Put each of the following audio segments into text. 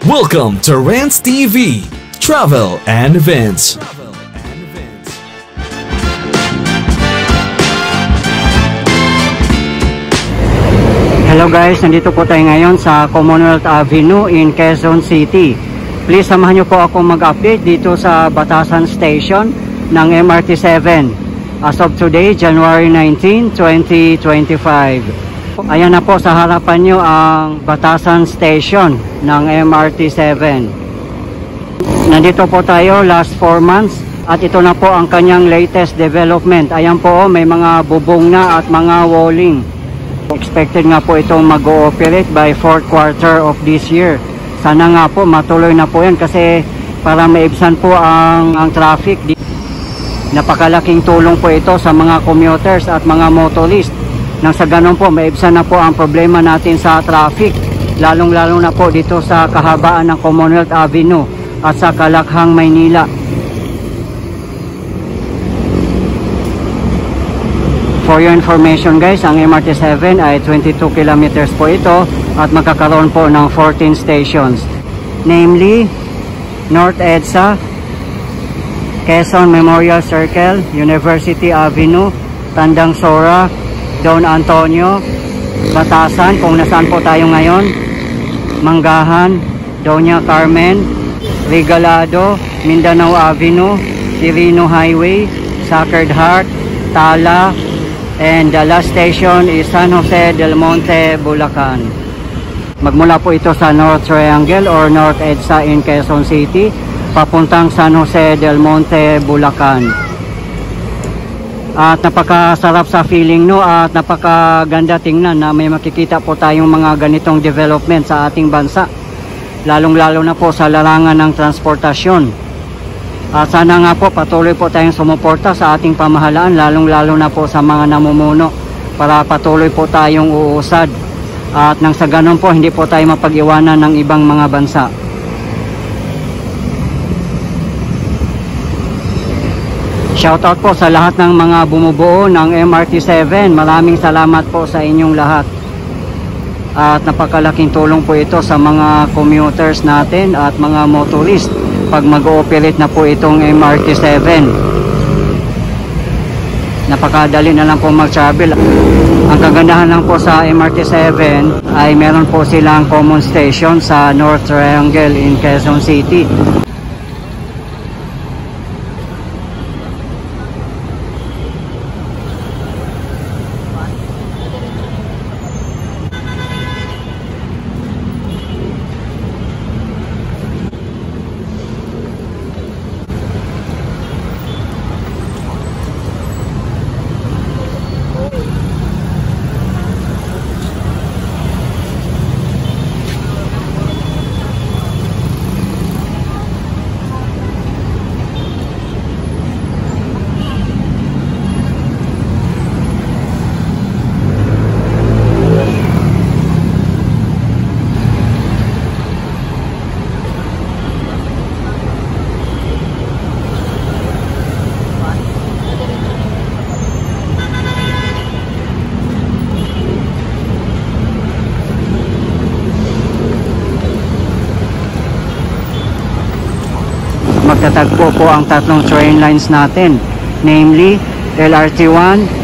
Welcome to Rants TV, Travel and Events. Hello guys, nandito po tayo ngayon sa Commonwealth Avenue in Quezon City. Please samahan niyo po ako mag-update dito sa Batasan Station ng MRT-7 as of today, January 19, 2025. Ayan na po sa harapan nyo ang Batasan Station ng MRT-7. Nandito po tayo last 4 months at ito na po ang kanyang latest development. Ayan po, may mga bubong na at mga walling. Expected nga po itong mag-ooperate by 4th quarter of this year. Sana nga po matuloy na po yan kasi para maibsan po ang traffic. Napakalaking tulong po ito sa mga commuters at mga motorist. Nang sa ganun po maibsan na po ang problema natin sa traffic. Lalong-lalo na po dito sa kahabaan ng Commonwealth Avenue at sa Kalakhang, Maynila. For your information guys, ang MRT-7 ay 22 kilometers po ito at magkakaroon po ng 14 stations. Namely, North EDSA, Quezon Memorial Circle, University Avenue, Tandang Sora, Don Antonio, Batasan, kung nasaan po tayo ngayon, Manggahan, Doña Carmen, Regalado, Mindanao Avenue, Quirino Highway, Sacred Heart, Tala, and the last station is San Jose del Monte, Bulacan. Magmula po ito sa North Triangle or North EDSA in Quezon City, papuntang San Jose del Monte, Bulacan. At napakasarap sa feeling no at napakaganda tingnan na may makikita po tayong mga ganitong development sa ating bansa. Lalong-lalo na po sa larangan ng transportasyon. At sana nga po patuloy po tayong sumuporta sa ating pamahalaan, lalong-lalo na po sa mga namumuno para patuloy po tayong uusad. At nang sa ganun po hindi po tayo mapag-iwanan ng ibang mga bansa. Shoutout po sa lahat ng mga bumubuo ng MRT-7. Maraming salamat po sa inyong lahat. At napakalaking tulong po ito sa mga commuters natin at mga motorist pag mag-ooperate na po itong MRT-7. Napakadali na lang po mag-travel. Ang kagandahan lang po sa MRT-7 ay meron po silang common station sa North Triangle in Quezon City. Magtatagpo po ang tatlong train lines natin, namely LRT1,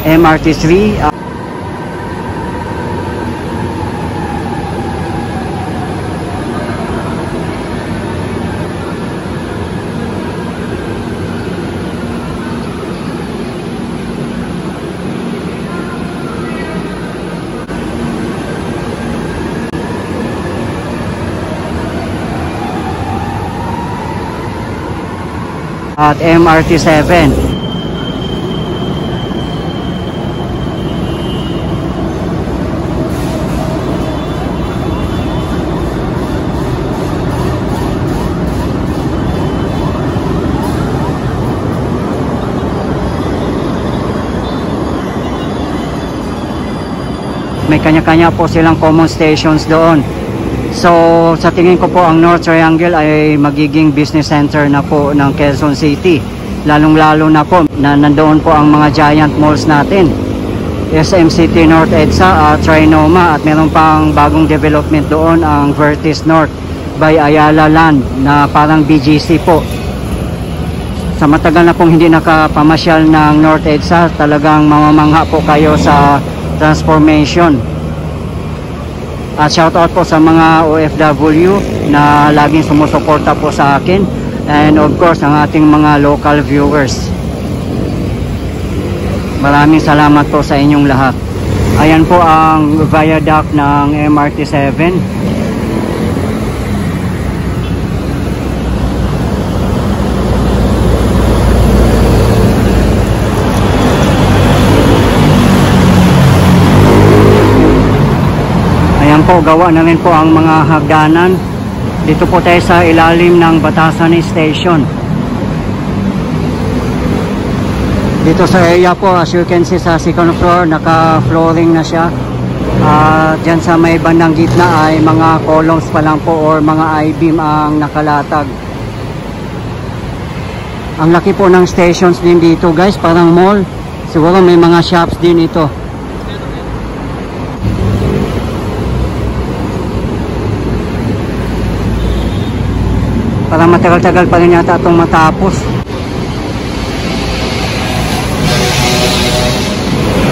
MRT3. At MRT7. May kanya-kanya po silang common stations doon. So sa tingin ko po ang North Triangle ay magiging business center na po ng Quezon City. Lalong-lalo na po na nandoon po ang mga giant malls natin. SM City North EDSA, Trinoma, at meron pang bagong development doon ang Vertis North by Ayala Land na parang BGC po. Sa matagal na pong hindi nakapamasyal ng North EDSA, talagang mamamangha po kayo sa transformation. At shoutout po sa mga OFW na laging sumusuporta po sa akin, and of course ang ating mga local viewers. Maraming salamat po sa inyong lahat. Ayan po ang viaduct ng MRT7. Po, gawa na rin po ang mga hagdanan. Dito po tayo sa ilalim ng Batasan Station. Dito sa area po, as you can see sa second floor, naka-flooring na siya. Dyan sa may bandang gitna ay mga columns pa lang po or mga I-beam ang nakalatag. Ang laki po ng stations din dito guys, parang mall. Siguro may mga shops din ito. Parang matagal-tagal pa rin yata itong matapos.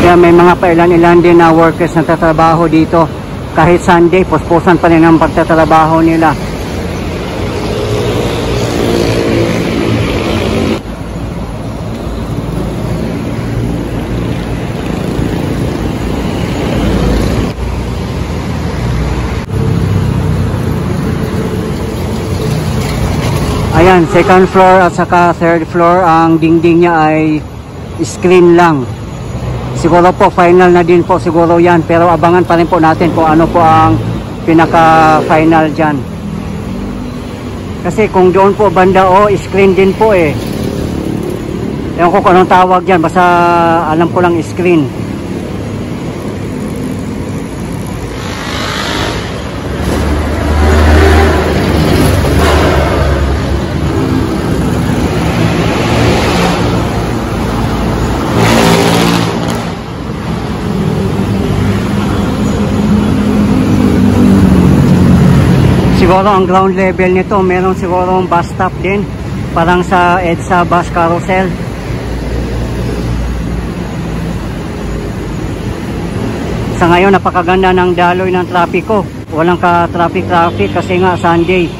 Kaya may mga pailan-ilan din na workers na tatrabaho dito. Kahit Sunday, puspusan pa rin ang pagtatrabaho nila. Ayan, second floor at saka third floor, ang dingding niya ay screen lang. Siguro po final na din po siguro yan, pero abangan pa rin po natin kung ano po ang pinaka final dyan. Kasi kung doon po banda screen din po eh. Ewan ko kung anong tawag dyan, basta alam ko lang screen. Siguro ang ground level nito, meron siguro bus stop din, parang sa EDSA bus carousel. Sa ngayon, napakaganda ng daloy ng trapiko. Walang ka-traffic kasi nga Sunday.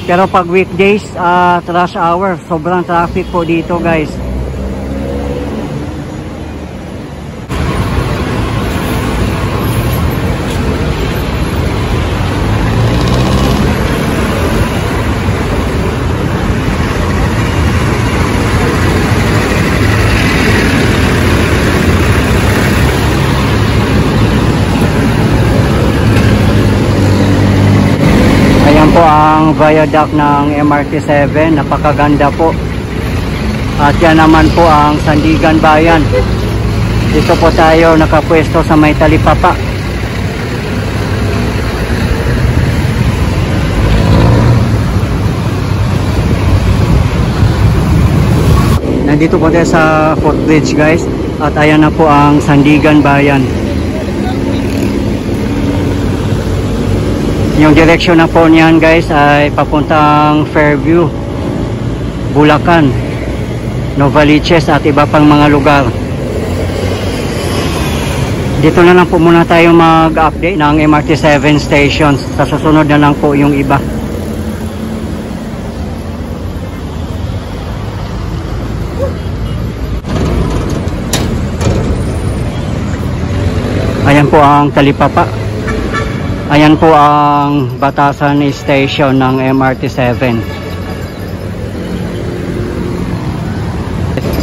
Pero pag weekdays at rush hour, sobrang traffic po dito guys. Po ang viaduct ng MRT7, napakaganda po. At yan naman po ang Sandigan Bayan. Dito po tayo nakapwesto sa may talipapa. Nandito po tayo sa footbridge guys, at ayan na po ang Sandigan Bayan. Yung direksyon na po niyan guys ay papuntang Fairview, Bulacan, Novaliches at iba pang mga lugar. Dito na lang po muna tayo mag-update ng MRT 7 stations. Sa susunod na lang po yung iba. Ayan po ang Talipapa. Ayan po ang Batasan Station ng MRT 7.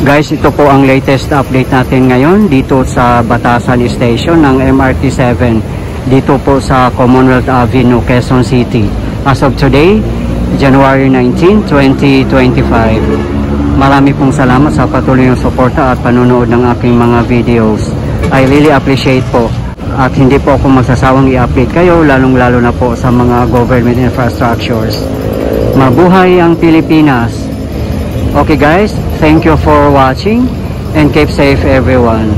Guys, ito po ang latest update natin ngayon dito sa Batasan Station ng MRT 7 dito po sa Commonwealth Avenue, Quezon City. As of today, January 19, 2025. Marami pong salamat sa patuloy ng suporta at panonood ng aking mga videos. I really appreciate po. At hindi po ako magsasawang i-update kayo, lalong-lalo na po sa mga government infrastructures. Mabuhay ang Pilipinas! Okay guys, thank you for watching and keep safe everyone.